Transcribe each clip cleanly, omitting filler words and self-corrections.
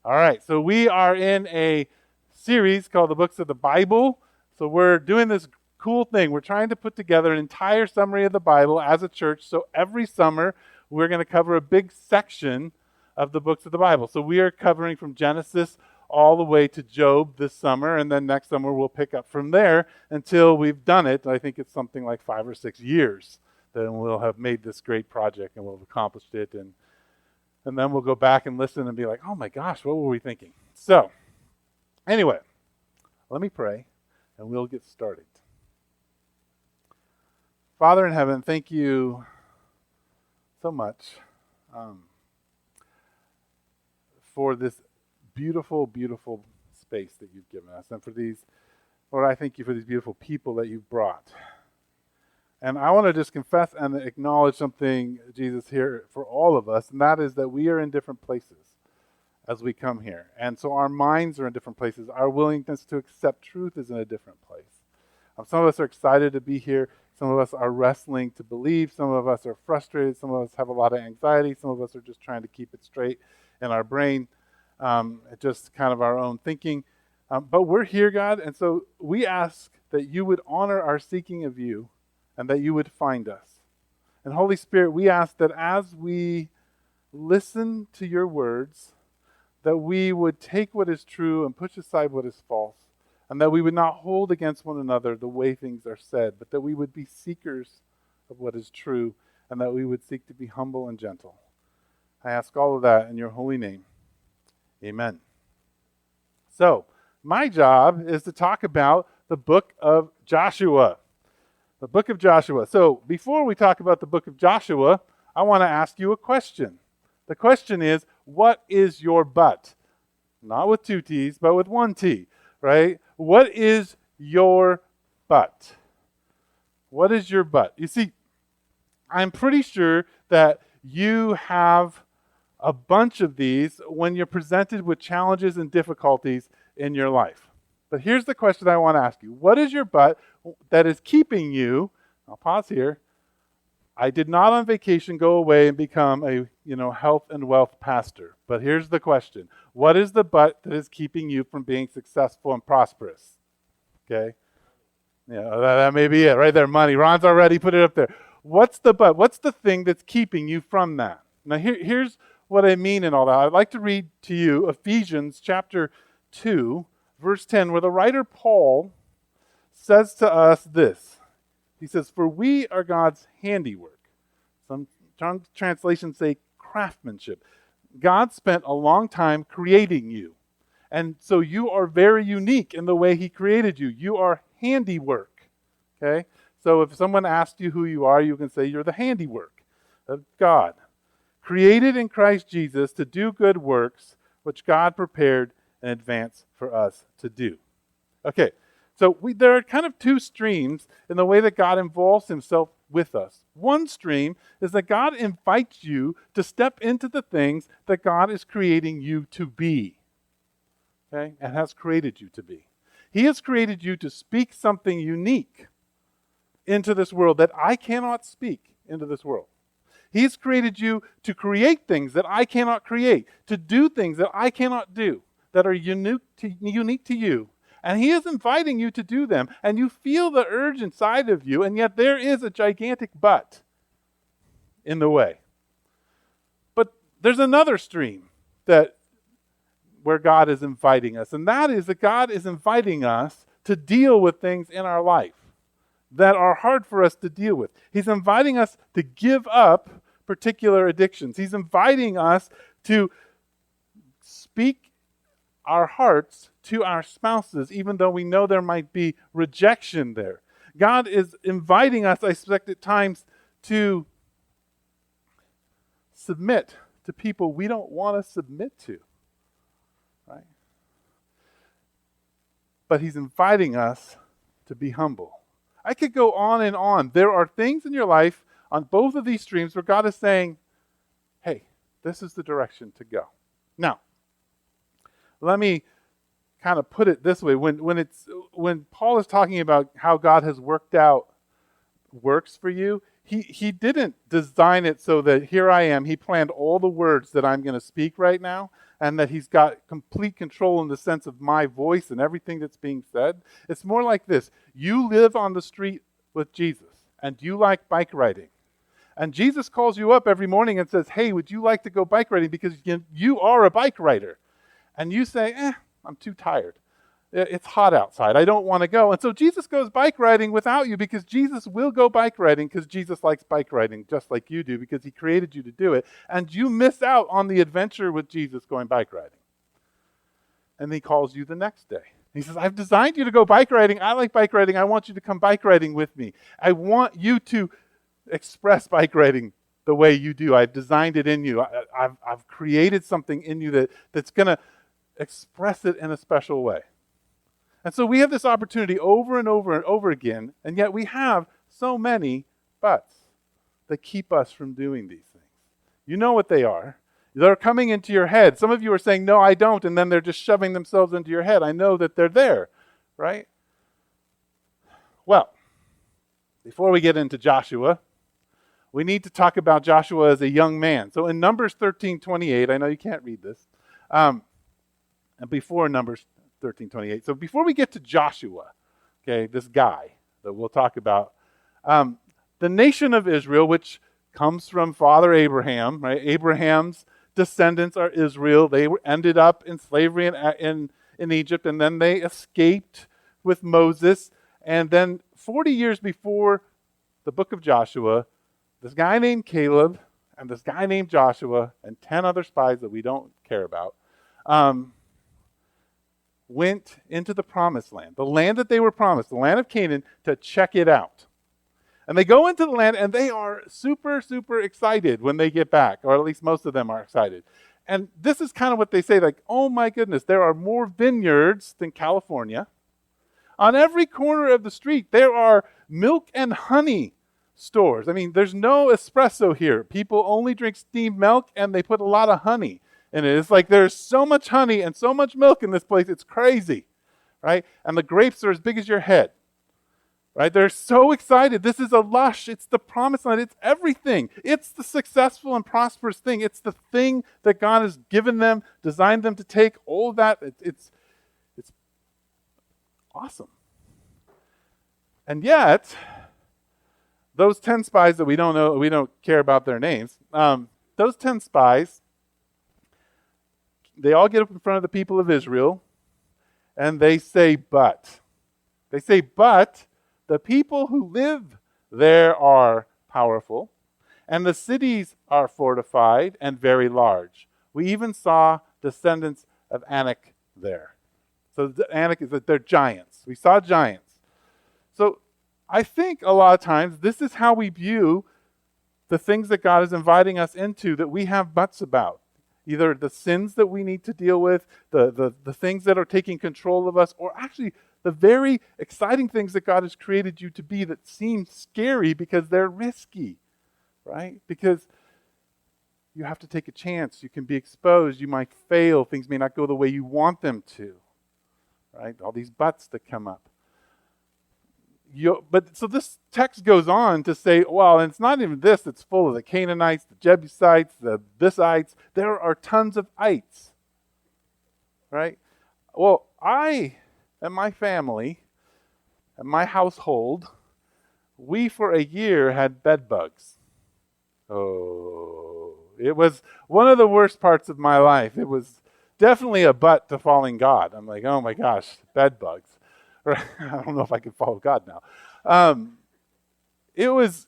All right, so we are in a series called the Books of the Bible. So we're doing this cool thing. We're trying to put together an entire summary of the Bible as a church. So every summer, we're going to cover a big section of the books of the Bible. So we are covering from Genesis all the way to Job this summer, and then next summer we'll pick up from there until we've done it. I think it's something like 5 or 6 years. Then we'll have made this great project and we'll have accomplished it, and then we'll go back and listen and be like, oh my gosh, what were we thinking? So, anyway, let me pray and we'll get started. Father in heaven, thank you so much for this beautiful, beautiful space that you've given us. And for these, Lord, I thank you for these beautiful people that you've brought. And I want to just confess and acknowledge something, Jesus, here for all of us, and that is that we are in different places as we come here. And so our minds are in different places. Our willingness to accept truth is in a different place. Some of us are excited to be here. Some of us are wrestling to believe. Some of us are frustrated. Some of us have a lot of anxiety. Some of us are just trying to keep it straight in our brain, just kind of our own thinking. But we're here, God, and so we ask that you would honor our seeking of you, and that you would find us. And Holy Spirit, we ask that as we listen to your words, that we would take what is true and push aside what is false, and that we would not hold against one another the way things are said, but that we would be seekers of what is true, and that we would seek to be humble and gentle. I ask all of that in your holy name. Amen. So, my job is to talk about the book of Joshua. The book of Joshua. So before we talk about the book of Joshua, I want to ask you a question. The question is, what is your but? Not with 2 T's, but with 1 T, right? What is your but? What is your but? You see, I'm pretty sure that you have a bunch of these when you're presented with challenges and difficulties in your life. But here's the question I want to ask you. What is your but that is keeping you, I'll pause here, I did not on vacation go away and become a health and wealth pastor. But here's the question. What is the but that is keeping you from being successful and prosperous? Okay? Yeah, that may be it right there. Money. Ron's already put it up there. What's the but? What's the thing that's keeping you from that? Now here's what I mean in all that. I'd like to read to you Ephesians chapter 2, verse 10, where the writer Paul says to us this. He says, for we are God's handiwork. Some translations say craftsmanship. God spent a long time creating you. And so you are very unique in the way he created you. You are handiwork. Okay? So if someone asks you who you are, you can say you're the handiwork of God. Created in Christ Jesus to do good works, which God prepared in advance for us to do. Okay, so there are kind of 2 streams in the way that God involves himself with us. One stream is that God invites you to step into the things that God is creating you to be, okay, and has created you to be. He has created you to speak something unique into this world that I cannot speak into this world. He's created you to create things that I cannot create, to do things that I cannot do, that are unique to you. And he is inviting you to do them. And you feel the urge inside of you, and yet there is a gigantic but in the way. But there's another stream where God is inviting us. And that is that God is inviting us to deal with things in our life that are hard for us to deal with. He's inviting us to give up particular addictions. He's inviting us to speak our hearts to our spouses, even though we know there might be rejection there. God is inviting us, I suspect at times, to submit to people we don't want to submit to, right? But he's inviting us to be humble. I could go on and on. There are things in your life on both of these streams where God is saying, hey, this is the direction to go. Now, let me kind of put it this way. When Paul is talking about how God has worked out works for you, he didn't design it so that here I am. He planned all the words that I'm going to speak right now, and that he's got complete control in the sense of my voice and everything that's being said. It's more like this. You live on the street with Jesus, and you like bike riding. And Jesus calls you up every morning and says, hey, would you like to go bike riding? Because you are a bike rider. And you say, I'm too tired. It's hot outside. I don't want to go. And so Jesus goes bike riding without you, because Jesus will go bike riding because Jesus likes bike riding just like you do, because he created you to do it. And you miss out on the adventure with Jesus going bike riding. And he calls you the next day. He says, I've designed you to go bike riding. I like bike riding. I want you to come bike riding with me. I want you to express bike riding the way you do. I've designed it in you. I've created something in you that's going to express it in a special way. And so we have this opportunity over and over and over again, and yet we have so many buts that keep us from doing these things. You know what they are. They're coming into your head. Some of you are saying, no, I don't, and then they're just shoving themselves into your head. I know that they're there, right? Well, before we get into Joshua, we need to talk about Joshua as a young man. So in Numbers 13:28, I know you can't read this, and before Numbers 13:28. So before we get to Joshua, okay, this guy that we'll talk about, the nation of Israel, which comes from Father Abraham, right? Abraham's descendants are Israel. They ended up in slavery in Egypt, and then they escaped with Moses. And then 40 years before the book of Joshua, this guy named Caleb and this guy named Joshua and 10 other spies that we don't care about, went into the promised land, the land that they were promised, the land of Canaan, to check it out. And they go into the land, and they are super, super excited when they get back, or at least most of them are excited. And this is kind of what they say, like, oh my goodness, there are more vineyards than California. On every corner of the street, there are milk and honey stores. I mean, there's no espresso here. People only drink steamed milk, and they put a lot of honey in it. It's like there's so much honey and so much milk in this place. It's crazy, right? And the grapes are as big as your head, right? They're so excited. This is a lush. It's the promised land. It's everything. It's the successful and prosperous thing. It's the thing that God has given them, designed them to take. All of that. It's awesome. And yet, those 10 spies that we don't care about their names, those 10 spies, they all get up in front of the people of Israel, and they say, but. They say, but the people who live there are powerful, and the cities are fortified and very large. We even saw descendants of Anak there. So Anak is that they're giants. We saw giants. So I think a lot of times this is how we view the things that God is inviting us into that we have buts about. Either the sins that we need to deal with, the things that are taking control of us, or actually the very exciting things that God has created you to be that seem scary because they're risky, right? Because you have to take a chance. You can be exposed. You might fail. Things may not go the way you want them to, right? All these buts that come up. But so this text goes on to say, well, and it's not even this. It's full of the Canaanites, the Jebusites, the thisites. There are tons of ites, right? Well, I and my family and my household, we for a year had bed bugs. Oh, it was one of the worst parts of my life. It was definitely a butt to following God. I'm like, oh my gosh, bed bugs. I don't know if I can follow God now. It was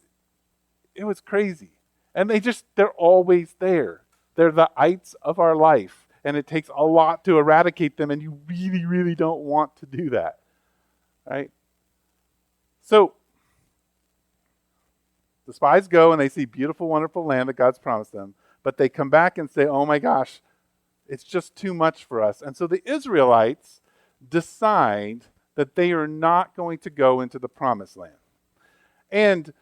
crazy. And they're always there. They're the ites of our life. And it takes a lot to eradicate them, and you really, really don't want to do that. Right? So, the spies go and they see beautiful, wonderful land that God's promised them. But they come back and say, oh my gosh, it's just too much for us. And so the Israelites decide that they are not going to go into the promised land. And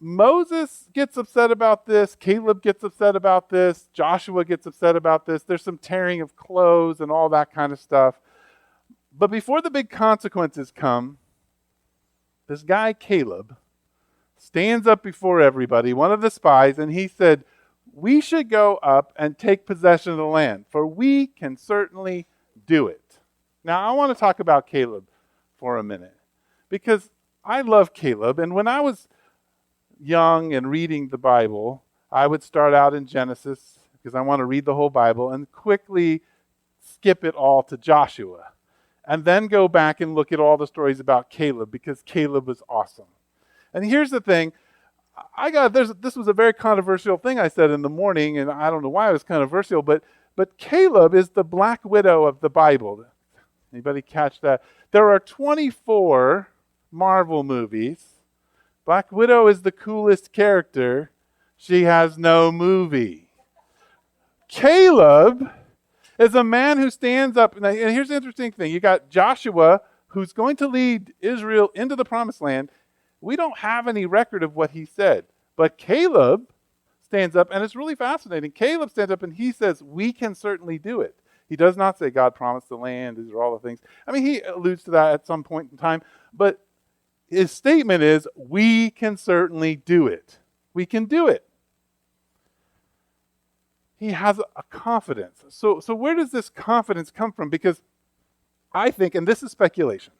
Moses gets upset about this. Caleb gets upset about this. Joshua gets upset about this. There's some tearing of clothes and all that kind of stuff. But before the big consequences come, this guy Caleb stands up before everybody, one of the spies, and he said, we should go up and take possession of the land, for we can certainly do it. Now, I want to talk about Caleb for a minute, because I love Caleb, and when I was young and reading the Bible, I would start out in Genesis, because I want to read the whole Bible, and quickly skip it all to Joshua, and then go back and look at all the stories about Caleb, because Caleb was awesome. And here's the thing, this was a very controversial thing I said in the morning, and I don't know why it was controversial, but Caleb is the black widow of the Bible. Anybody catch that? There are 24 Marvel movies. Black Widow is the coolest character. She has no movie. Caleb is a man who stands up, and here's the interesting thing. You got Joshua, who's going to lead Israel into the promised land. We don't have any record of what he said, but Caleb stands up, and it's really fascinating. Caleb stands up and he says, we can certainly do it. He does not say God promised the land. These are all the things. I mean, he alludes to that at some point in time, but his statement is, we can certainly do it. We can do it. He has a confidence. So where does this confidence come from? Because I think, and this is speculation,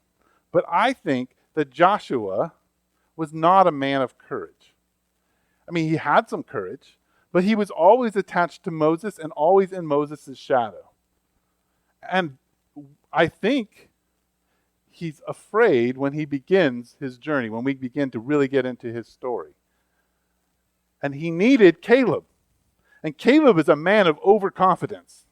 but I think that Joshua was not a man of courage. I mean, he had some courage, but he was always attached to Moses and always in Moses' shadow. And I think he's afraid when he begins his journey, when we begin to really get into his story. And he needed Caleb. And Caleb is a man of overconfidence.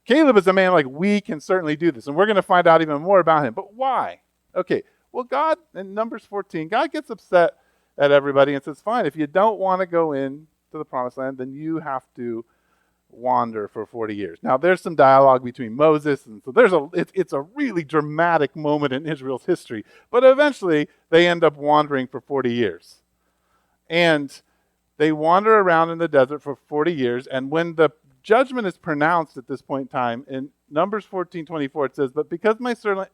Caleb is a man like, we can certainly do this. And we're going to find out even more about him. But why? Okay, well, God, in Numbers 14, God gets upset at everybody and says, fine, if you don't want to go in to the promised land, then you have to wander for 40 years. Now, there's some dialogue between Moses, and so it's a really dramatic moment in Israel's history. But eventually, they end up wandering for 40 years. And they wander around in the desert for 40 years, and when the judgment is pronounced at this point in time, in Numbers 14:24, it says, but because my servant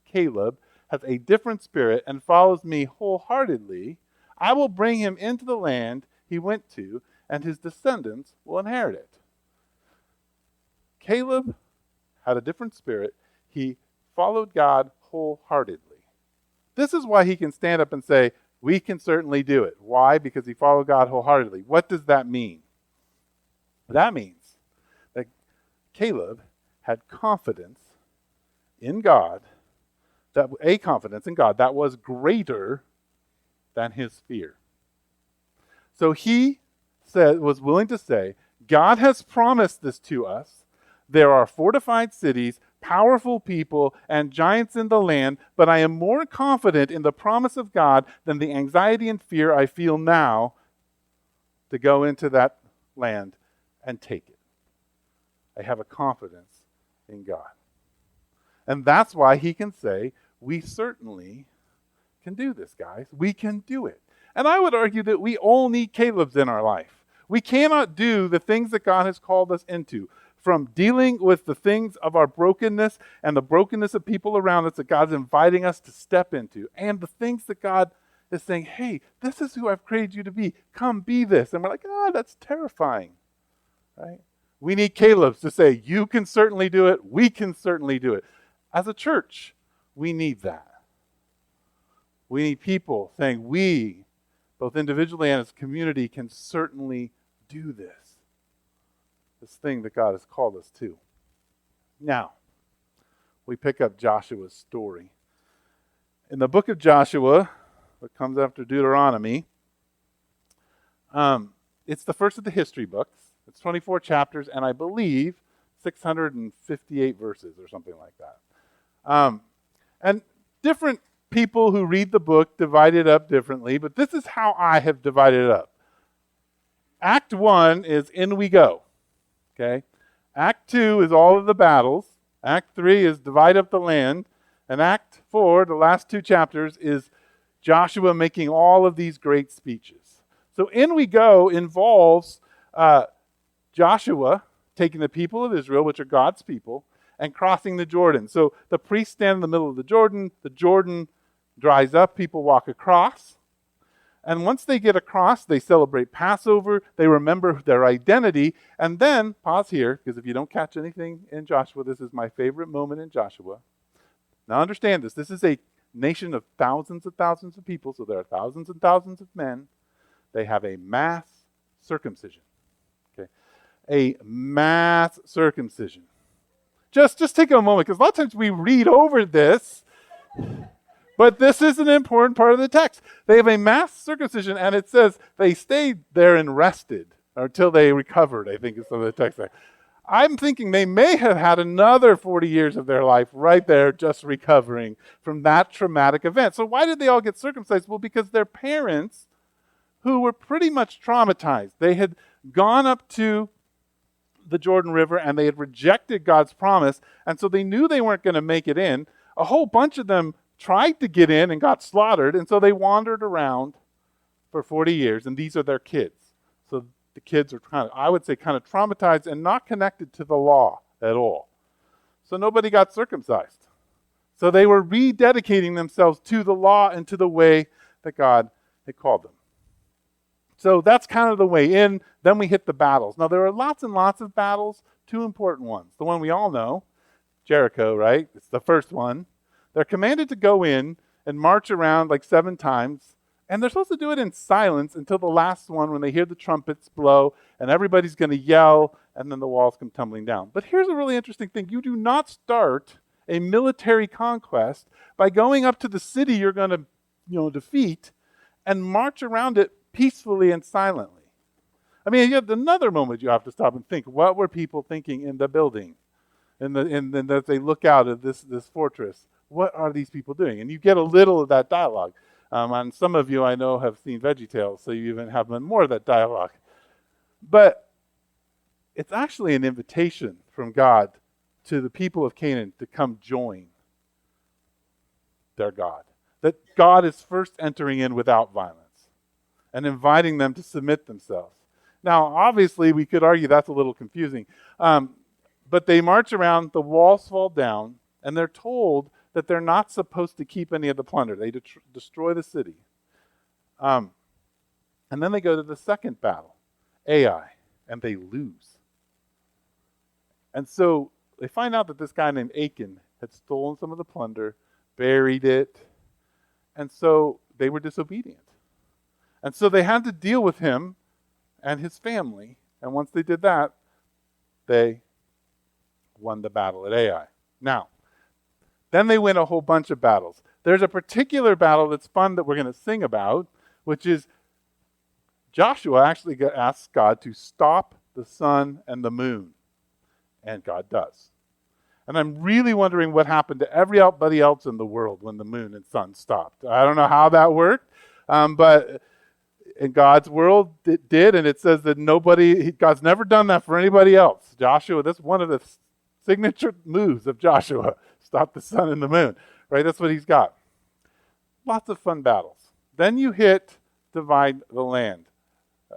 Caleb has a different spirit and follows me wholeheartedly, I will bring him into the land he went to, and his descendants will inherit it. Caleb had a different spirit. He followed God wholeheartedly. This is why he can stand up and say, we can certainly do it. Why? Because he followed God wholeheartedly. What does that mean? That means that Caleb had confidence in God, confidence in God that was greater than his fear. So he was willing to say, God has promised this to us. There are fortified cities, powerful people, and giants in the land, but I am more confident in the promise of God than the anxiety and fear I feel now to go into that land and take it. I have a confidence in God. And that's why he can say, we certainly can do this, guys. We can do it. And I would argue that we all need Calebs in our life. We cannot do the things that God has called us into, from dealing with the things of our brokenness and the brokenness of people around us that God's inviting us to step into, and the things that God is saying, hey, this is who I've created you to be. Come be this. And we're like, that's terrifying, right? We need Calebs to say, you can certainly do it. We can certainly do it. As a church, we need that. We need people saying, we, both individually and as a community, can certainly do this thing that God has called us to. Now, we pick up Joshua's story. In the book of Joshua, what comes after Deuteronomy, it's the first of the history books. It's 24 chapters, and I believe 658 verses or something like that. And different people who read the book divide it up differently, but this is how I have divided it up. Act 1 is in we go. Okay? Act 2 is all of the battles. Act 3 is divide up the land. And Act 4, the last 2 chapters, is Joshua making all of these great speeches. So in we go involves Joshua taking the people of Israel, which are God's people, and crossing the Jordan. So the priests stand in the middle of the Jordan dries up, people walk across. And once they get across, they celebrate Passover, they remember their identity, and then, pause here, because if you don't catch anything in Joshua, this is my favorite moment in Joshua. Now understand this. This is a nation of thousands of people, so there are thousands and thousands of men. They have a mass circumcision. Okay, a mass circumcision. Just take a moment, because a lot of times we read over this, but this is an important part of the text. They have a mass circumcision, and it says they stayed there and rested until they recovered, I think is some of the text there. I'm thinking they may have had another 40 years of their life right there just recovering from that traumatic event. So why did they all get circumcised? Well, because their parents, who were pretty much traumatized, they had gone up to the Jordan River and they had rejected God's promise, and so they knew they weren't going to make it in. A whole bunch of them tried to get in and got slaughtered, and so they wandered around for 40 years, and these are their kids. So the kids are kind of traumatized and not connected to the law at all. So nobody got circumcised. So they were rededicating themselves to the law and to the way that God had called them. So that's kind of the way in. Then we hit the battles. Now there are lots and lots of battles, two important ones. The one we all know, Jericho, right? It's the first one. They're commanded to go in and march around like 7 times, and they're supposed to do it in silence until the last one when they hear the trumpets blow and everybody's going to yell and then the walls come tumbling down. But here's a really interesting thing. You do not start a military conquest by going up to the city you're going to defeat and march around it peacefully and silently. I mean, you have another moment you have to stop and think, what were people thinking in the building? And as they look out at this fortress, what are these people doing? And you get a little of that dialogue. And some of you I know have seen VeggieTales, so you even have more of that dialogue. But it's actually an invitation from God to the people of Canaan to come join their God. That God is first entering in without violence and inviting them to submit themselves. Now, obviously, we could argue that's a little confusing. But they march around, the walls fall down, and they're told that they're not supposed to keep any of the plunder. They destroy the city. And then they go to the second battle, Ai, and they lose. And so they find out that this guy named Achan had stolen some of the plunder, buried it, and so they were disobedient. And so they had to deal with him and his family, and once they did that, they won the battle at Ai. Now, then they win a whole bunch of battles. There's a particular battle that's fun that we're going to sing about, which is Joshua actually asks God to stop the sun and the moon. And God does. And I'm really wondering what happened to everybody else in the world when the moon and sun stopped. I don't know how that worked, but in God's world it did, and it says that God's never done that for anybody else. Joshua, that's one of the signature moves of Joshua. Stop the sun and the moon, right? That's what he's got. Lots of fun battles. Then you hit divide the land.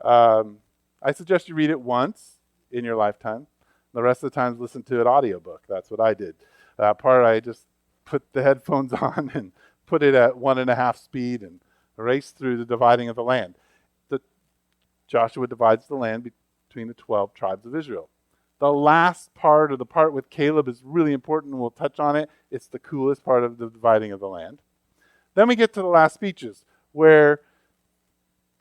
I suggest you read it once in your lifetime. The rest of the times listen to an audiobook. That's what I did. That part I just put the headphones on and put it at 1.5 speed and race through the dividing of the land. Joshua divides the land between the 12 tribes of Israel. The last part, or the part with Caleb, is really important, and we'll touch on it. It's the coolest part of the dividing of the land. Then we get to the last speeches, where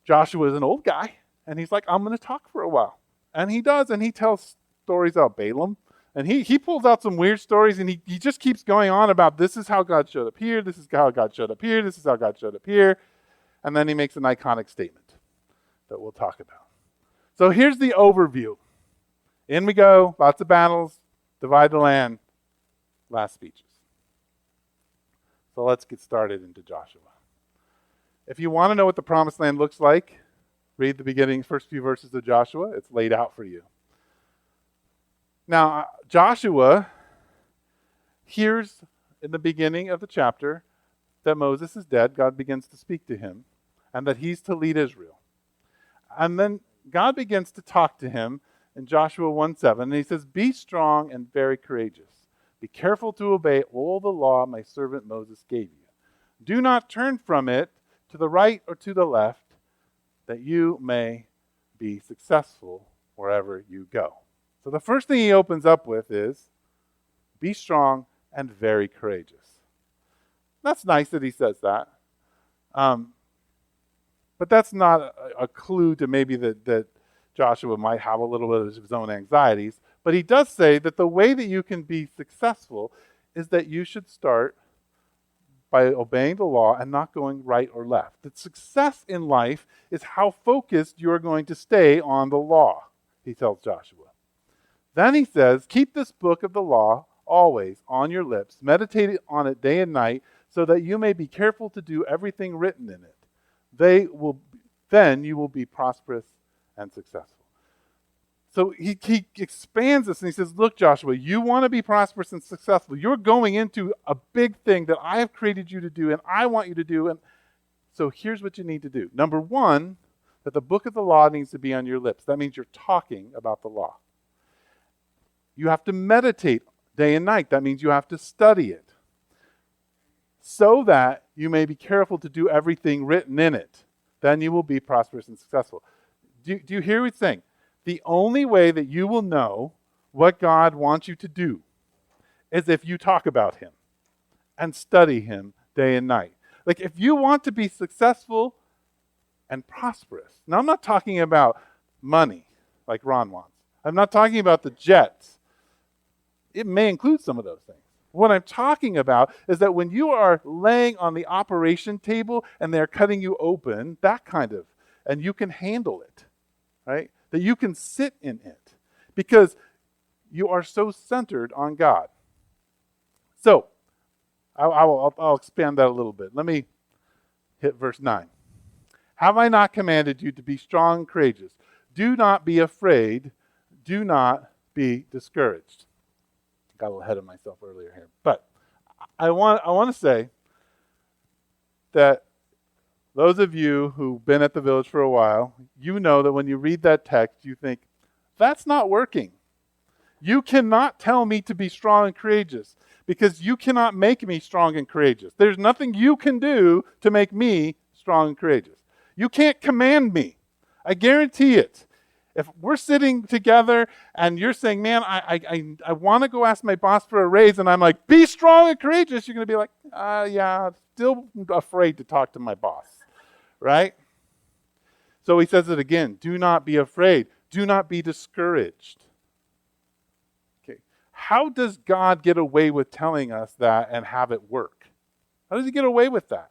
Joshua is an old guy, and he's like, I'm going to talk for a while. And he does, and he tells stories about Balaam. And he pulls out some weird stories, and he just keeps going on about this is how God showed up here, this is how God showed up here, this is how God showed up here. And then he makes an iconic statement that we'll talk about. So here's the overview. In we go, lots of battles, divide the land, last speeches. So let's get started into Joshua. If you want to know what the promised land looks like, read the first few verses of Joshua. It's laid out for you. Now, Joshua hears in the beginning of the chapter that Moses is dead. God begins to speak to him, and that he's to lead Israel. And then God begins to talk to him in Joshua 1:7, and he says, be strong and very courageous. Be careful to obey all the law my servant Moses gave you. Do not turn from it to the right or to the left, that you may be successful wherever you go. So the first thing he opens up with is, be strong and very courageous. That's nice that he says that. But that's not a clue to maybe that Joshua might have a little bit of his own anxieties. But he does say that the way that you can be successful is that you should start by obeying the law and not going right or left. That success in life is how focused you're going to stay on the law, he tells Joshua. Then he says, keep this book of the law always on your lips, meditate on it day and night, so that you may be careful to do everything written in it. Then you will be prosperous and successful. So he expands this and he says, look, Joshua, you want to be prosperous and successful. You're going into a big thing that I have created you to do and I want you to do. And so here's what you need to do. Number one, that the book of the law needs to be on your lips. That means you're talking about the law. You have to meditate day and night. That means you have to study it, so that you may be careful to do everything written in it. Then you will be prosperous and successful. Do you hear what he's saying? The only way that you will know what God wants you to do is if you talk about him and study him day and night. Like if you want to be successful and prosperous. Now I'm not talking about money like Ron wants. I'm not talking about the jets. It may include some of those things. What I'm talking about is that when you are laying on the operation table and they're cutting you open, that kind of, and you can handle it, right? That you can sit in it because you are so centered on God. So, I'll expand that a little bit. Let me hit verse 9. Have I not commanded you to be strong and courageous? Do not be afraid. Do not be discouraged. Got a little ahead of myself earlier here. But I want to say that those of you who've been at the Village for a while, you know that when you read that text, you think, that's not working. You cannot tell me to be strong and courageous because you cannot make me strong and courageous. There's nothing you can do to make me strong and courageous. You can't command me. I guarantee it. If we're sitting together and you're saying, man, I want to go ask my boss for a raise, and I'm like, be strong and courageous, you're going to be like, yeah, I'm still afraid to talk to my boss, right? So he says it again, do not be afraid. Do not be discouraged. Okay, how does God get away with telling us that and have it work? How does he get away with that?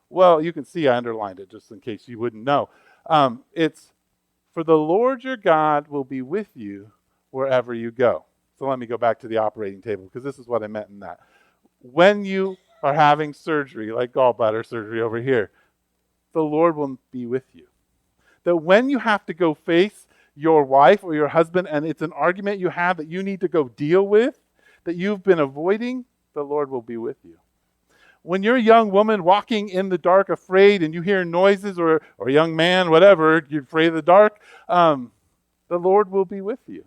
Well, you can see I underlined it just in case you wouldn't know. It's, for the Lord your God will be with you wherever you go. So let me go back to the operating table because this is what I meant in that. When you are having surgery, like gallbladder surgery over here, the Lord will be with you. That when you have to go face your wife or your husband and it's an argument you have that you need to go deal with, that you've been avoiding, the Lord will be with you. When you're a young woman walking in the dark afraid and you hear noises, or a young man, whatever, you're afraid of the dark, the Lord will be with you.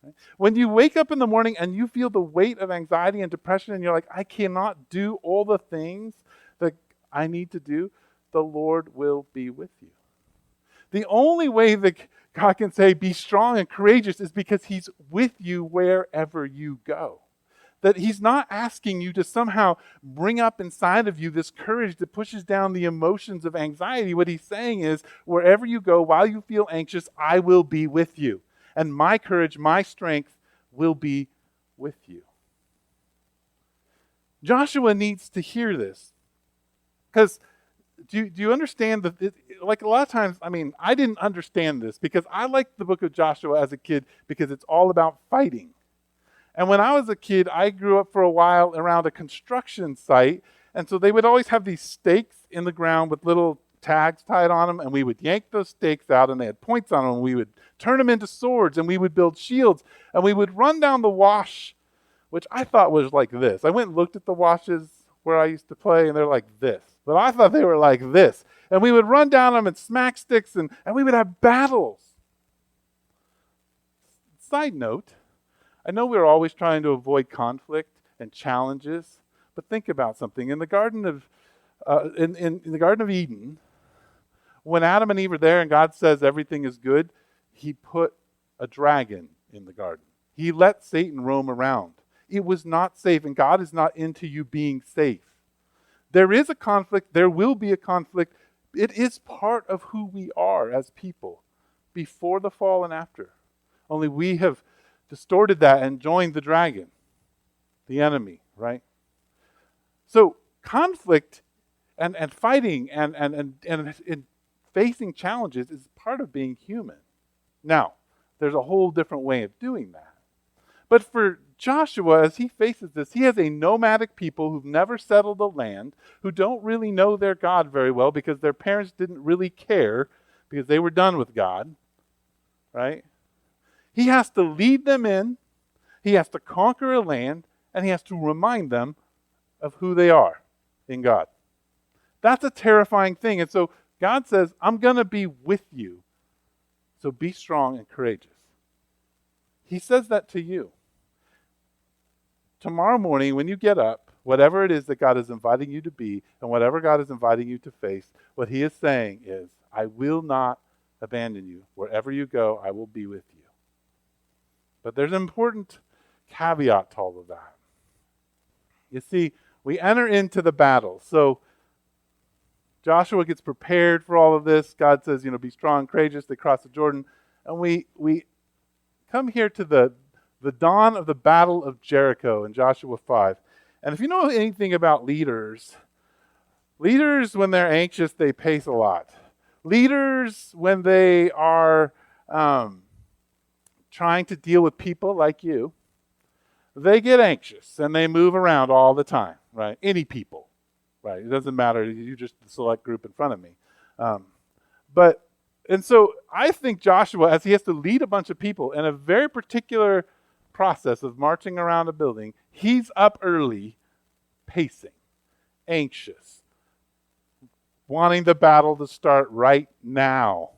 Right? When you wake up in the morning and you feel the weight of anxiety and depression and you're like, I cannot do all the things that I need to do, the Lord will be with you. The only way that God can say, be strong and courageous is because he's with you wherever you go. That he's not asking you to somehow bring up inside of you this courage that pushes down the emotions of anxiety. What he's saying is, wherever you go, while you feel anxious, I will be with you. And my courage, my strength will be with you. Joshua needs to hear this. Because do you understand that, like a lot of times, I didn't understand this because I liked the book of Joshua as a kid because it's all about fighting. And when I was a kid, I grew up for a while around a construction site. And so they would always have these stakes in the ground with little tags tied on them. And we would yank those stakes out and they had points on them. And we would turn them into swords and we would build shields. And we would run down the wash, which I thought was like this. I went and looked at the washes where I used to play and they're like this. But I thought they were like this. And we would run down them and smack sticks and we would have battles. Side note. I know we're always trying to avoid conflict and challenges, but think about something. In the Garden of in the Garden of Eden, when Adam and Eve are there and God says everything is good, he put a dragon in the garden. He let Satan roam around. It was not safe, and God is not into you being safe. There is a conflict. There will be a conflict. It is part of who we are as people, before the fall and after. Only we have distorted that and joined the dragon, the enemy, right? So conflict and fighting and facing challenges is part of being human. Now, there's a whole different way of doing that. But for Joshua, as he faces this, he has a nomadic people who've never settled a land, who don't really know their God very well because their parents didn't really care because they were done with God, right? He has to lead them in, he has to conquer a land, and he has to remind them of who they are in God. That's a terrifying thing. And so God says, I'm going to be with you. So be strong and courageous. He says that to you. Tomorrow morning, when you get up, whatever it is that God is inviting you to be, and whatever God is inviting you to face, what he is saying is, I will not abandon you. Wherever you go, I will be with you. But there's an important caveat to all of that. You see, we enter into the battle. So Joshua gets prepared for all of this. God says, be strong, courageous. They cross the Jordan. And we come here to the dawn of the Battle of Jericho in Joshua 5. And if you know anything about leaders, when they're anxious, they pace a lot. Leaders, when they are trying to deal with people like you, they get anxious and they move around all the time, right? Any people, right? It doesn't matter. You're just the select group in front of me. And so I think Joshua, as he has to lead a bunch of people in a very particular process of marching around a building, he's up early, pacing, anxious, wanting the battle to start right now.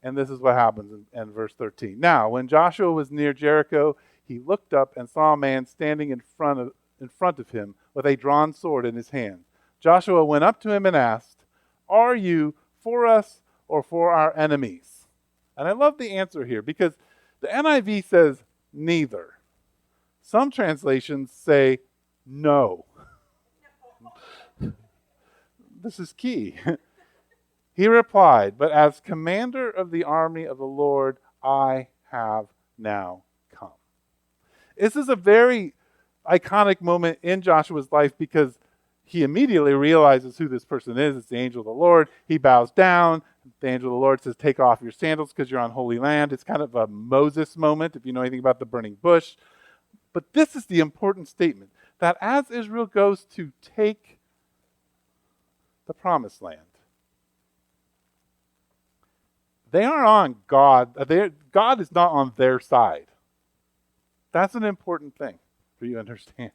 And this is what happens in verse 13. Now, when Joshua was near Jericho, he looked up and saw a man standing in front of him with a drawn sword in his hand. Joshua went up to him and asked, "Are you for us or for our enemies?" And I love the answer here because the NIV says neither. Some translations say no. This is key. He replied, "But as commander of the army of the Lord, I have now come." This is a very iconic moment in Joshua's life because he immediately realizes who this person is. It's the angel of the Lord. He bows down. The angel of the Lord says, "Take off your sandals because you're on holy land." It's kind of a Moses moment, if you know anything about the burning bush. But this is the important statement, that as Israel goes to take the promised land, they are on God. God is not on their side. That's an important thing for you to understand.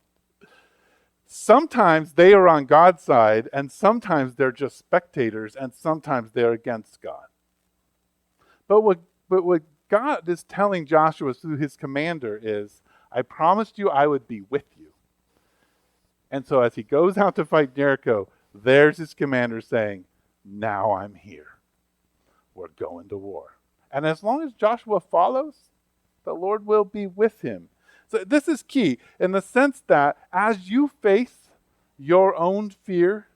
Sometimes they are on God's side, and sometimes they're just spectators, and sometimes they're against God. But what God is telling Joshua through his commander is, I promised you I would be with you. And so as he goes out to fight Jericho, there's his commander saying, now I'm here. We're going to war. And as long as Joshua follows, the Lord will be with him. So this is key in the sense that as you face your own fear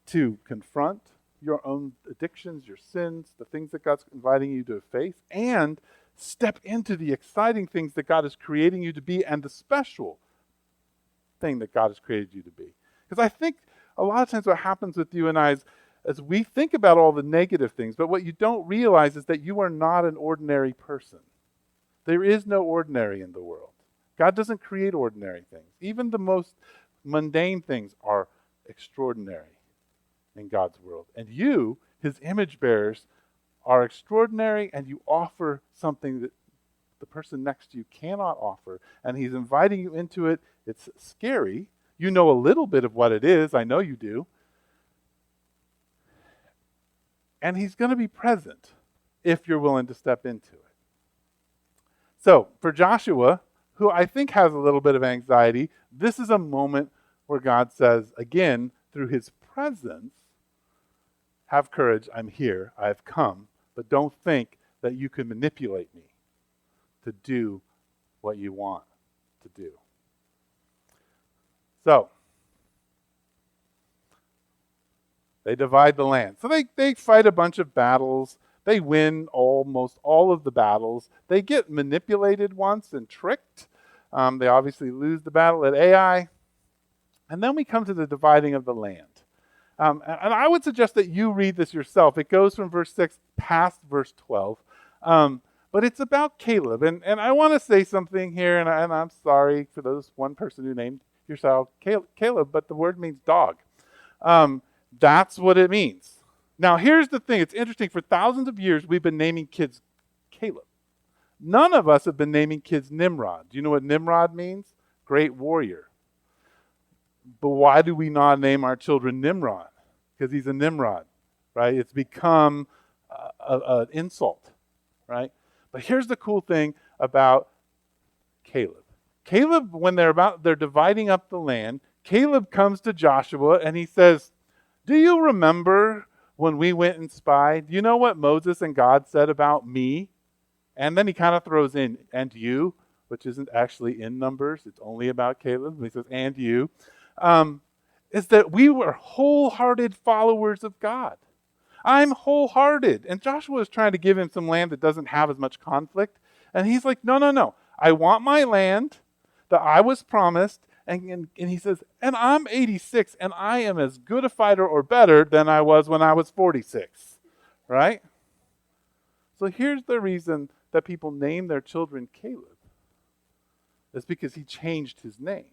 to confront your own addictions, your sins, the things that God's inviting you to face, and step into the exciting things that God is creating you to be and the special thing that God has created you to be. Because I think a lot of times what happens with you and I is, as we think about all the negative things, but what you don't realize is that you are not an ordinary person. There is no ordinary in the world. God doesn't create ordinary things. Even the most mundane things are extraordinary in God's world. And you, his image bearers, are extraordinary, and you offer something that the person next to you cannot offer. And he's inviting you into it. It's scary. You know a little bit of what it is. I know you do. And he's going to be present if you're willing to step into it. So, for Joshua, who I think has a little bit of anxiety, this is a moment where God says, again, through his presence, have courage, I'm here, I've come, but don't think that you can manipulate me to do what you want to do. So, they divide the land. So they fight a bunch of battles. They win almost all of the battles. They get manipulated once and tricked. They obviously lose the battle at Ai. And then we come to the dividing of the land. And I would suggest that you read this yourself. It goes from verse 6 past verse 12. But it's about Caleb. And I want to say something here, and I'm sorry for those one person who named yourself Caleb, but the word means dog. That's what it means. Now, here's the thing. It's interesting. For thousands of years, we've been naming kids Caleb. None of us have been naming kids Nimrod. Do you know what Nimrod means? Great warrior. But why do we not name our children Nimrod? Because he's a Nimrod, right? It's become an insult, right? But here's the cool thing about Caleb. Caleb, when they're dividing up the land, Caleb comes to Joshua and he says, do you remember when we went and spied? Do you know what Moses and God said about me? And then he kind of throws in, and you, which isn't actually in Numbers. It's only about Caleb. He says, and you. Is that we were wholehearted followers of God. I'm wholehearted. And Joshua is trying to give him some land that doesn't have as much conflict. And he's like, no. I want my land that I was promised. And he says, and I'm 86, and I am as good a fighter or better than I was when I was 46. Right? So here's the reason that people name their children Caleb. It's because he changed his name.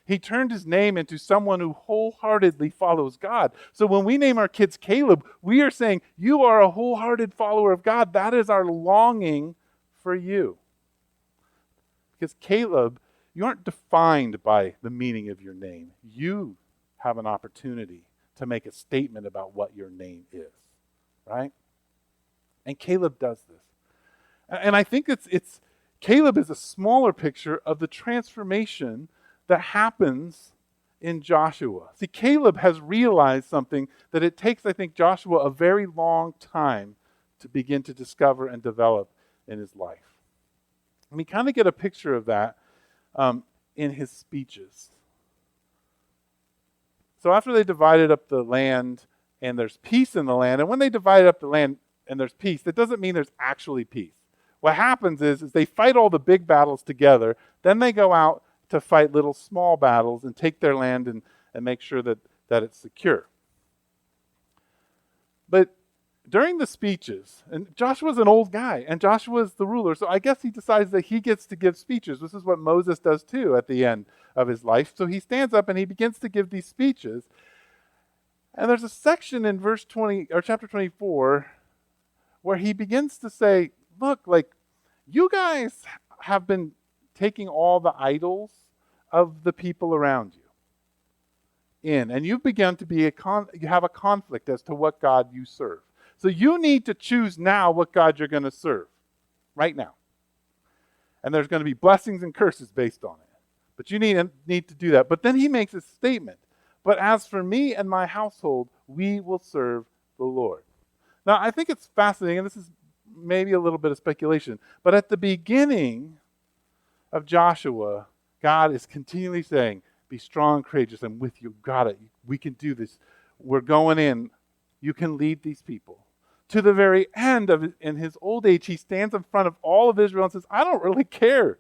He turned his name into someone who wholeheartedly follows God. So when we name our kids Caleb, we are saying, you are a wholehearted follower of God. That is our longing for you. Because Caleb, you aren't defined by the meaning of your name. You have an opportunity to make a statement about what your name is, right? And Caleb does this. And I think it's Caleb is a smaller picture of the transformation that happens in Joshua. See, Caleb has realized something that it takes, I think, Joshua a very long time to begin to discover and develop in his life. And we kind of get a picture of that in his speeches. So after they divided up the land and there's peace in the land, and when they divided up the land and there's peace, that doesn't mean there's actually peace. What happens is they fight all the big battles together, then they go out to fight little small battles and take their land and make sure that it's secure. But during the speeches, and Joshua's an old guy, and Joshua's the ruler, so I guess he decides that he gets to give speeches. This is what Moses does too at the end of his life. So he stands up and he begins to give these speeches. And there's a section in verse 20 or chapter 24 where he begins to say, look, like, you guys have been taking all the idols of the people around you in, and you've begun to be you have a conflict as to what God you serve. So you need to choose now what God you're going to serve, right now. And there's going to be blessings and curses based on it. But you need to do that. But then he makes a statement. But as for me and my household, we will serve the Lord. Now, I think it's fascinating, and this is maybe a little bit of speculation, but at the beginning of Joshua, God is continually saying, be strong, courageous, I'm with you, got it, we can do this, we're going in, you can lead these people. To the very end of in his old age, he stands in front of all of Israel and says, I don't really care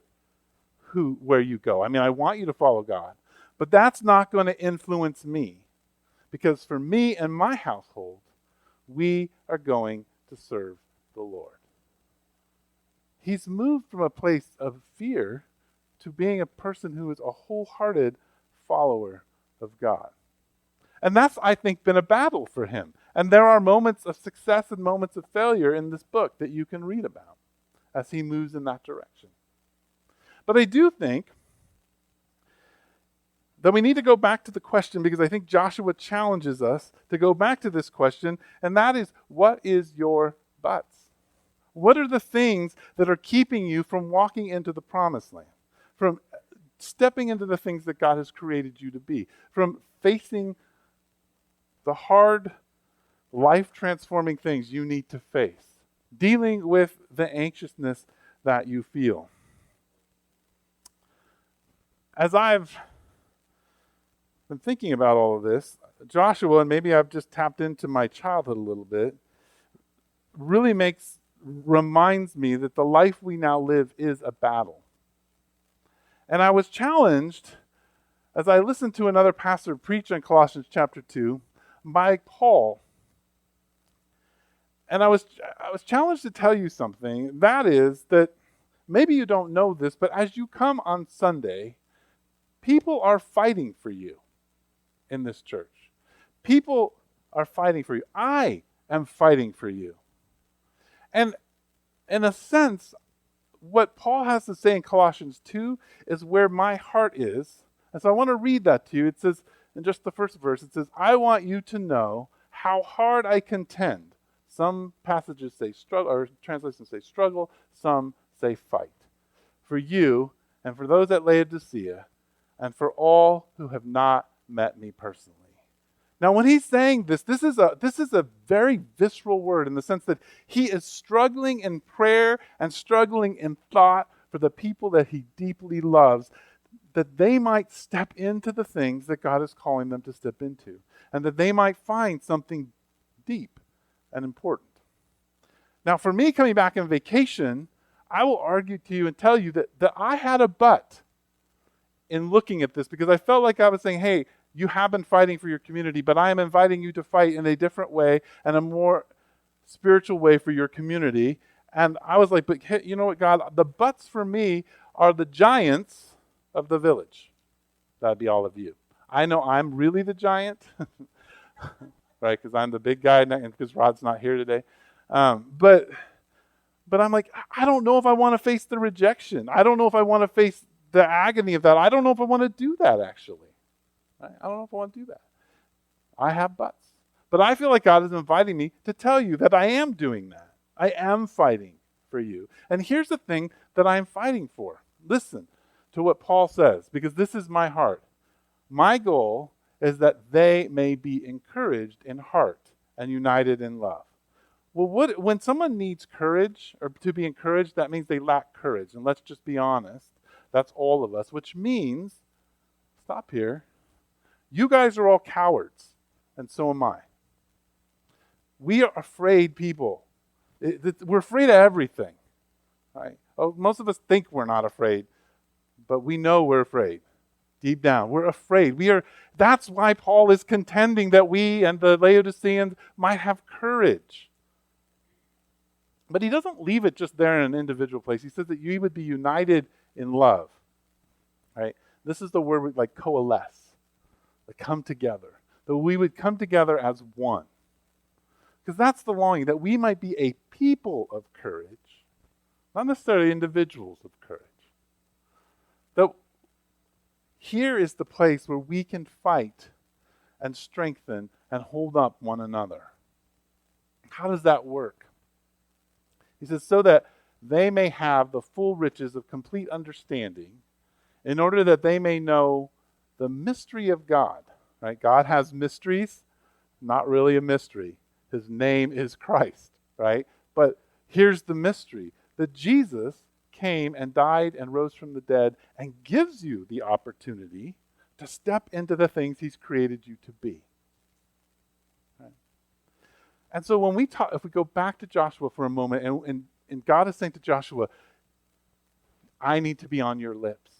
where you go. I mean, I want you to follow God, but that's not going to influence me, because for me and my household, we are going to serve the Lord. He's moved from a place of fear to being a person who is a wholehearted follower of God. And that's, I think, been a battle for him. And there are moments of success and moments of failure in this book that you can read about as he moves in that direction. But I do think that we need to go back to the question, because I think Joshua challenges us to go back to this question, and that is, what is your buts? What are the things that are keeping you from walking into the promised land, from stepping into the things that God has created you to be, from facing the hard life-transforming things you need to face, dealing with the anxiousness that you feel. As I've been thinking about all of this, Joshua, and maybe I've just tapped into my childhood a little bit, really reminds me that the life we now live is a battle. And I was challenged as I listened to another pastor preach on Colossians chapter 2 by Paul. And I was challenged to tell you something. That is that maybe you don't know this, but as you come on Sunday, people are fighting for you in this church. People are fighting for you. I am fighting for you. And in a sense, what Paul has to say in Colossians 2 is where my heart is. And so I want to read that to you. It says, in just the first verse, it says, I want you to know how hard I contend. Some passages say struggle, or translations say struggle, some say fight. For you, and for those at Laodicea, and for all who have not met me personally. Now, when he's saying this is a very visceral word in the sense that he is struggling in prayer and struggling in thought for the people that he deeply loves, that they might step into the things that God is calling them to step into, and that they might find something deep and important. Now, for me, coming back on vacation, I will argue to you and tell you that I had a but in looking at this, because I felt like I was saying, hey, you have been fighting for your community, but I am inviting you to fight in a different way and a more spiritual way for your community. And I was like, but you know what, God, the buts for me are the giants of the village. That'd be all of you. I know I'm really the giant, right, because I'm the big guy and because Rod's not here today. But I'm like, I don't know if I want to face the rejection. I don't know if I want to face the agony of that. I don't know if I want to do that, actually. Right? I don't know if I want to do that. I have buts. But I feel like God is inviting me to tell you that I am doing that. I am fighting for you. And here's the thing that I'm fighting for. Listen to what Paul says, because this is my heart. My goal is that they may be encouraged in heart and united in love. Well, when someone needs courage or to be encouraged, that means they lack courage. And let's just be honest. That's all of us, which means, stop here, you guys are all cowards, and so am I. We are afraid people. We're afraid of everything. Right? Oh, most of us think we're not afraid, but we know we're afraid. Deep down, we're afraid. That's why Paul is contending that we and the Laodiceans might have courage. But he doesn't leave it just there in an individual place. He says that you would be united in love. Right? This is the word like coalesce, like come together. That we would come together as one. Because that's the longing, that we might be a people of courage, not necessarily individuals of courage. That here is the place where we can fight and strengthen and hold up one another. How does that work? He says, so that they may have the full riches of complete understanding, in order that they may know the mystery of God. Right? God has mysteries, not really a mystery. His name is Christ, right? But here's the mystery, that Jesus came and died and rose from the dead and gives you the opportunity to step into the things he's created you to be. Right? And so when if we go back to Joshua for a moment, and God is saying to Joshua, I need to be on your lips.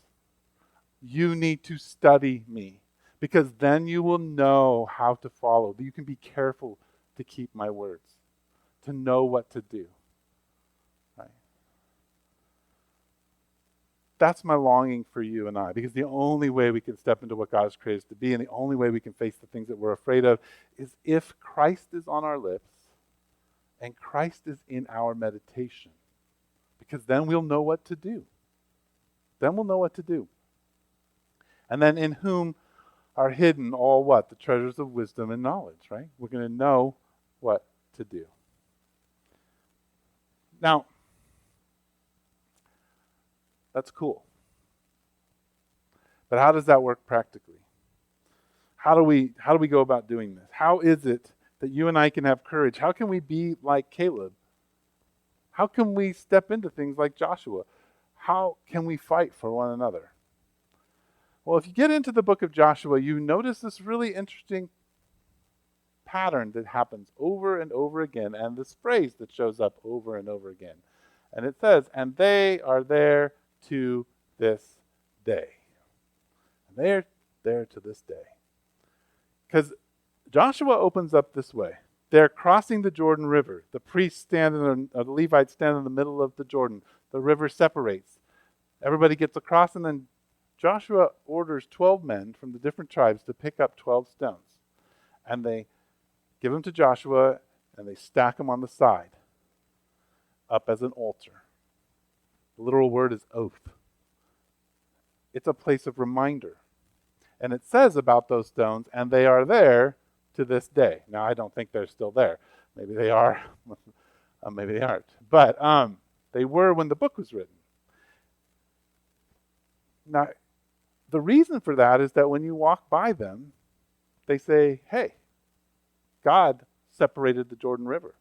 You need to study me, because then you will know how to follow. You can be careful to keep my words, to know what to do. Right? That's my longing for you and I, because the only way we can step into what God has created us to be, and the only way we can face the things that we're afraid of, is if Christ is on our lips and Christ is in our meditation. Because then we'll know what to do. Then we'll know what to do. And then in whom are hidden all what? The treasures of wisdom and knowledge, right? We're going to know what to do. Now, that's cool. But how does that work practically? How do we go about doing this? How is it that you and I can have courage? How can we be like Caleb? How can we step into things like Joshua? How can we fight for one another? Well, if you get into the book of Joshua, you notice this really interesting pattern that happens over and over again, and this phrase that shows up over and over again. And it says, and they are there to this day. And they're there to this day. Because Joshua opens up this way. They're crossing the Jordan River. The priests stand, the Levites stand in the middle of the Jordan. The river separates. Everybody gets across, and then Joshua orders 12 men from the different tribes to pick up 12 stones. And they give them to Joshua, and they stack them on the side, up as an altar. The literal word is oath. It's a place of reminder. And it says about those stones, and they are there to this day. Now, I don't think they're still there. Maybe they are. Maybe they aren't. But they were when the book was written. Now, the reason for that is that when you walk by them, they say, hey, God separated the Jordan River.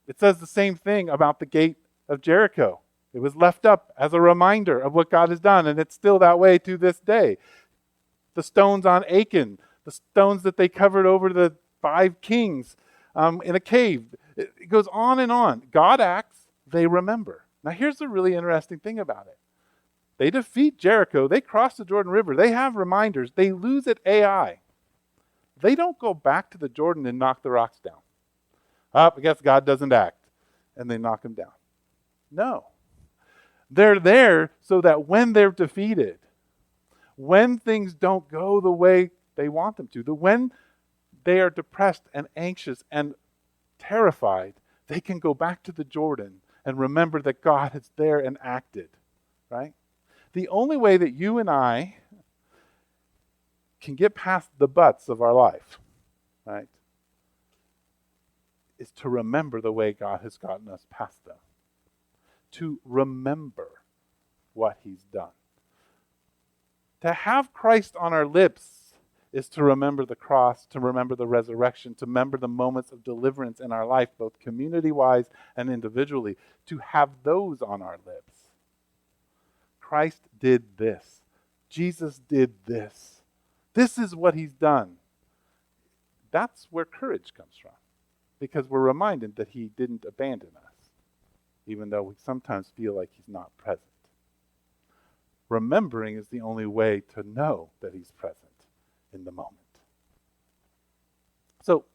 It says the same thing about the gate of Jericho. It was left up as a reminder of what God has done, and it's still that way to this day. The stones on Achan, the stones that they covered over the 5 kings in a cave. It goes on and on. God acts, they remember. Now here's the really interesting thing about it. They defeat Jericho. They cross the Jordan River. They have reminders. They lose at Ai. They don't go back to the Jordan and knock the rocks down. I guess God doesn't act. And they knock them down. No. They're there so that when they're defeated, when things don't go the way they want them to, when they are depressed and anxious and terrified, they can go back to the Jordan and remember that God is there and acted, right? The only way that you and I can get past the buts of our life, right, is to remember the way God has gotten us past them. To remember what he's done. To have Christ on our lips is to remember the cross, to remember the resurrection, to remember the moments of deliverance in our life, both community-wise and individually. To have those on our lips. Christ did this. Jesus did this. This is what he's done. That's where courage comes from. Because we're reminded that he didn't abandon us, even though we sometimes feel like he's not present. Remembering is the only way to know that he's present in the moment. So,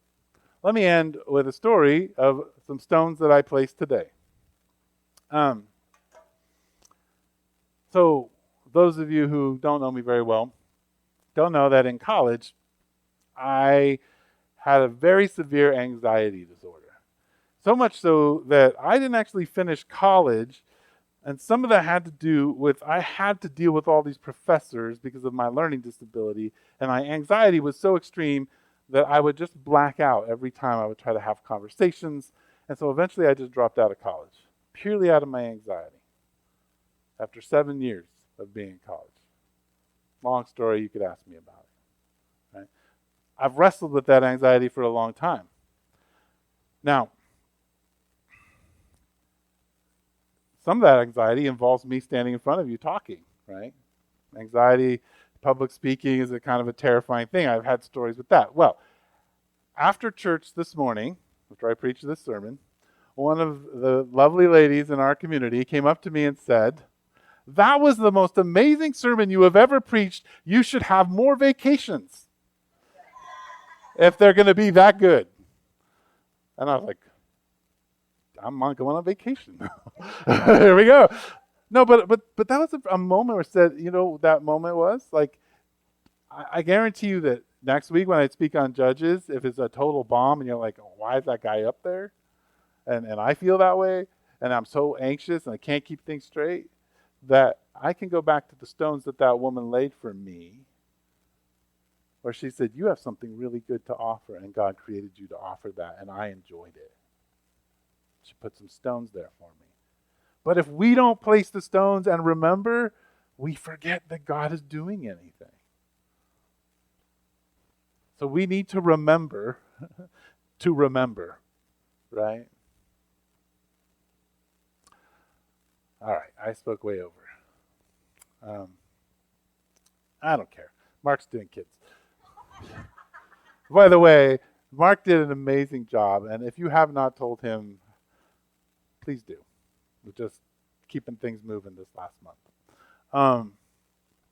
let me end with a story of some stones that I placed today. So, those of you who don't know me very well, don't know that in college, I had a very severe anxiety disorder. So much so that I didn't actually finish college, and some of that had to do with I had to deal with all these professors because of my learning disability, and my anxiety was so extreme that I would just black out every time I would try to have conversations, and so eventually I just dropped out of college, purely out of my anxiety, after 7 years of being in college. Long story, you could ask me about it. Right? I've wrestled with that anxiety for a long time. Now, some of that anxiety involves me standing in front of you talking, right? Anxiety, public speaking is a kind of a terrifying thing. I've had stories with that. Well, after church this morning, after I preached this sermon, one of the lovely ladies in our community came up to me and said, "That was the most amazing sermon you have ever preached. You should have more vacations if they're going to be that good." And I was like, I'm not going on vacation. Here we go. No, but that was a moment where I said, that moment was like, I guarantee you that next week when I speak on Judges, if it's a total bomb and you're like, why is that guy up there? And I feel that way, and I'm so anxious and I can't keep things straight, that I can go back to the stones that woman laid for me, where she said, you have something really good to offer, and God created you to offer that, and I enjoyed it. She put some stones there for me. But if we don't place the stones and remember, we forget that God is doing anything. So we need to remember to remember, right? All right, I spoke way over. I don't care. Mark's doing kids. By the way, Mark did an amazing job, and if you have not told him, please do. We're just keeping things moving this last month.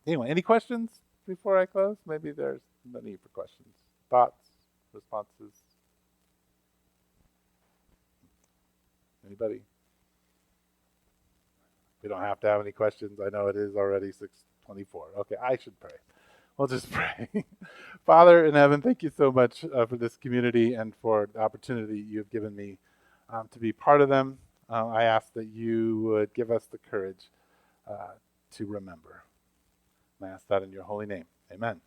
Anyway, any questions before I close? Maybe there's no need for questions. Thoughts, responses? Anybody? We don't have to have any questions. I know it is already 6:24. Okay, I should pray. We'll just pray. Father in heaven, thank you so much for this community and for the opportunity you've given me to be part of them. I ask that you would give us the courage to remember. And I ask that in your holy name. Amen.